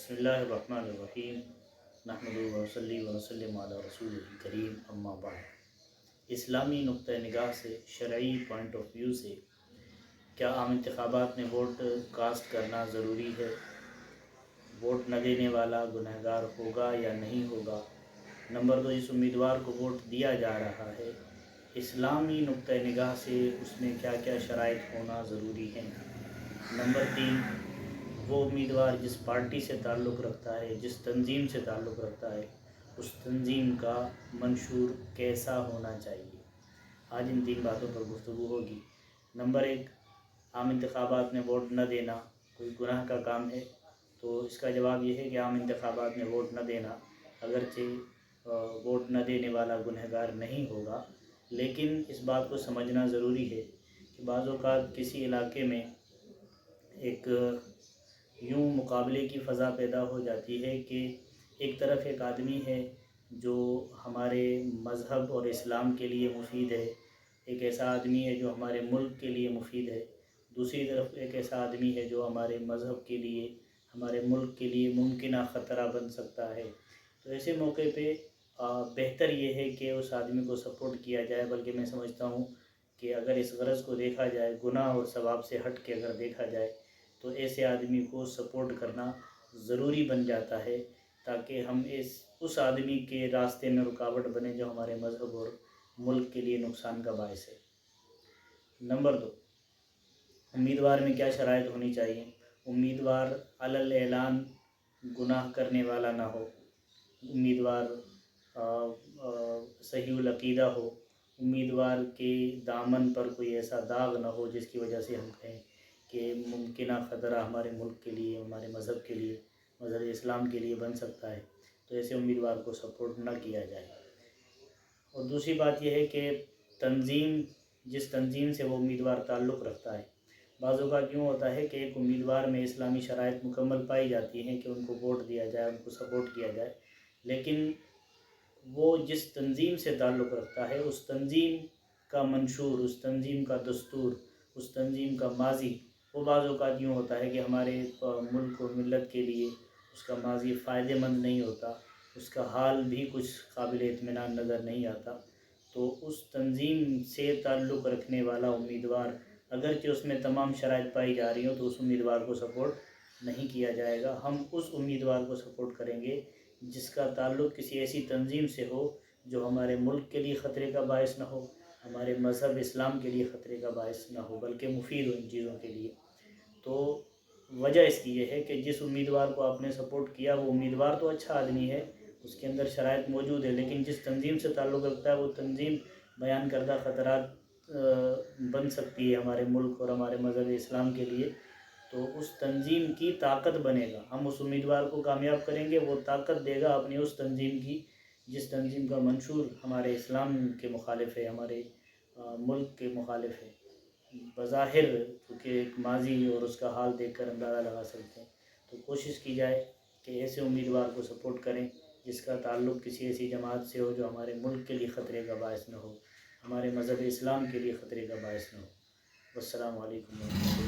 बिस्मिल्लाहिर्रहमानिर्रहीम नहमदुहु व नसल्ली व नसल्लिमु अला रसूलिल करीम अम्मा बाद। इस्लामी नुक्ता निगाह से, शरई पॉइंट ऑफ व्यू से, क्या आम इंतखाबात में वोट कास्ट करना ज़रूरी है? वोट न देने वाला गुनहगार होगा या नहीं होगा? नंबर 2, जिस उम्मीदवार को वोट दिया जा रहा है, इस्लामी नुक्ता निगाह से उसमें क्या क्या शराइत होना ज़रूरी है? नंबर 3, वो उम्मीदवार जिस पार्टी से ताल्लुक़ रखता है, जिस तंजीम से ताल्लुक़ रखता है, उस तंजीम का मंशूर कैसा होना चाहिए? आज इन 3 बातों पर गुफ्तगू होगी। नंबर 1, आम इंतखाबात में वोट न देना कोई गुनाह का काम है? तो इसका जवाब ये है कि आम इंतखाबात में वोट न देना, अगरचे वोट न देने वाला गुनहगार नहीं होगा, लेकिन इस बात को समझना ज़रूरी है कि बाज़ औक़ात किसी इलाके में एक यूँ मुकाबले की फ़ज़ा पैदा हो जाती है कि एक तरफ एक आदमी है जो हमारे मज़हब और इस्लाम के लिए मुफीद है, एक ऐसा आदमी है जो हमारे मुल्क के लिए मुफीद है, दूसरी तरफ एक ऐसा आदमी है जो हमारे मज़हब के लिए, हमारे मुल्क के लिए मुमकिन ख़तरा बन सकता है। तो ऐसे मौके पे बेहतर ये है कि उस आदमी को सपोर्ट किया जाए। बल्कि मैं समझता हूँ कि अगर इस गरज़ को देखा जाए, गुनाह और सवाब से हट के अगर देखा जाए, तो ऐसे आदमी को सपोर्ट करना ज़रूरी बन जाता है, ताकि हम उस आदमी के रास्ते में रुकावट बने जो हमारे मज़हब और मुल्क के लिए नुकसान का बायस है। नंबर 2, उम्मीदवार में क्या शराइत होनी चाहिए? उम्मीदवार अलल ऐलान गुनाह करने वाला ना हो, उम्मीदवार सहीउल अक़ीदा हो, उम्मीदवार के दामन पर कोई ऐसा दाग ना हो जिसकी वजह से हम कहें कि मुमकिन ख़तरा हमारे मुल्क के लिए, हमारे मज़हब के लिए, मज़हब इस्लाम के लिए बन सकता है। तो ऐसे उम्मीदवार को सपोर्ट ना किया जाए। और दूसरी बात यह है कि तंजीम, जिस तंजीम से वो उम्मीदवार ताल्लुक़ रखता है, बाज़ औक़ात यूँ होता है कि एक उम्मीदवार में इस्लामी शराइत मुकम्मल पाई जाती हैं कि उनको वोट दिया जाए, उनको सपोर्ट किया जाए, लेकिन वो जिस तंजीम से ताल्लुक़ रखता है, उस तंजीम का मंशूर, उस तंजीम का दस्तूर, उस तंजीम का माज़ी, वो बाज़ औक़ात यूँ होता है कि हमारे मुल्क और मिल्लत के लिए उसका माज़ी फ़ायदेमंद नहीं होता, उसका हाल भी कुछ काबिल इत्मीनान नज़र नहीं आता। तो उस तंजीम से ताल्लुक़ रखने वाला उम्मीदवार, अगरचे उसमें तमाम शराइत पाई जा रही हो, तो उस उम्मीदवार को सपोर्ट नहीं किया जाएगा। हम उस उम्मीदवार को सपोर्ट करेंगे जिसका ताल्लुक़ किसी ऐसी तंजीम से हो जो हमारे मुल्क के लिए ख़तरे का बायस ना हो, हमारे मज़हब इस्लाम के लिए ख़तरे का बायस ना हो, बल्कि मुफीद हो इन चीज़ों के लिए। तो वजह इसकी ये है कि जिस उम्मीदवार को आपने सपोर्ट किया, वो उम्मीदवार तो अच्छा आदमी है, उसके अंदर शराइत मौजूद है, लेकिन जिस तंजीम से ताल्लुक़ रखता है, वो तंजीम बयान करदा ख़तरात बन सकती है हमारे मुल्क और हमारे मज़हब इस्लाम के लिए। तो उस तंजीम की ताकत बनेगा, हम उस उम्मीदवार को कामयाब करेंगे, वो ताकत देगा अपनी उस तंजीम की जिस तंजीम का मंशूर हमारे इस्लाम के मुखालिफ है, हमारे मुल्क के मुखालिफ है। बज़ाहिर क्योंकि एक माज़ी और उसका हाल देखकर अंदाज़ा लगा सकते हैं। तो कोशिश की जाए कि ऐसे उम्मीदवार को सपोर्ट करें जिसका ताल्लुक़ किसी ऐसी जमात से हो जो हमारे मुल्क के लिए ख़तरे का बायस न हो, हमारे मज़हब इस्लाम के लिए ख़तरे का बायस न हो। वस्सलामु अलैकुम।